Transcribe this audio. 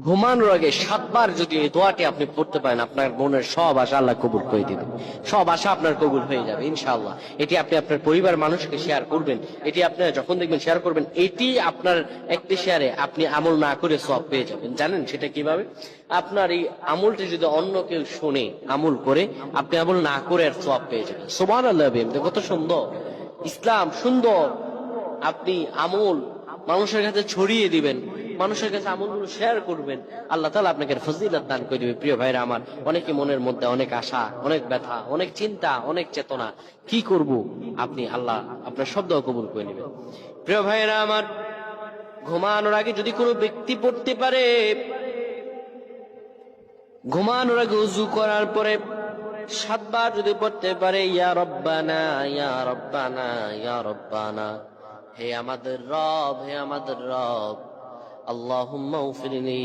ঘুমানোর আগে 7 বার যদি এই দোয়াটি আপনি পড়তে পারেন, আপনার মনের সব আশা আল্লাহ কবুল করে দিবে। সব আশা আপনার কবুল হয়ে যাবে ইনশাআল্লাহ। এটি আপনি আপনার পরিবার মানুষকে শেয়ার করবেন। এটি আপনি যখন দেখবেন শেয়ার করবেন, এটি আপনার একটি শেয়ারে আপনি আমল না করে সওয়াব পেয়ে যাবেন। জানেন সেটা কিভাবে? আপনার এই আমলটি যদি অন্য কেউ শুনে আমল করে, আপনি আমল না করে আর সওয়াব পেয়ে যাবেন। সুবহানাল্লাহ। কত সুন্দর ইসলাম, সুন্দর। আপনি আমল মানুষের কাছে ছড়িয়ে দিবেন, মানুষের কাছে আমলগুলো শেয়ার করবেন, আল্লাহ তাআলা আপনাকে ফজিলত দান করে দিবে। প্রিয় ভাইরা আমার, অনেকে মনের মধ্যে অনেক আশা, অনেক ব্যথা, অনেক চিন্তা, অনেক চেতনা, কি করব, আপনি আল্লাহ আপনার শব্দ কবুল করে নেবেন। প্রিয় ভাইরা আমার, ঘুমানোর আগে যদি কোনো ব্যক্তি পড়তে পারে, ঘুমানোর আগে ওযু করার পরে 7 বার যদি পড়তে পারে, ইয়া রব্বানা ইয়া রব্বানা ইয়া রব্বানা, হে আমাদের রব, হে আমাদের রব, আল্লাহুম্মা উগফিরলি।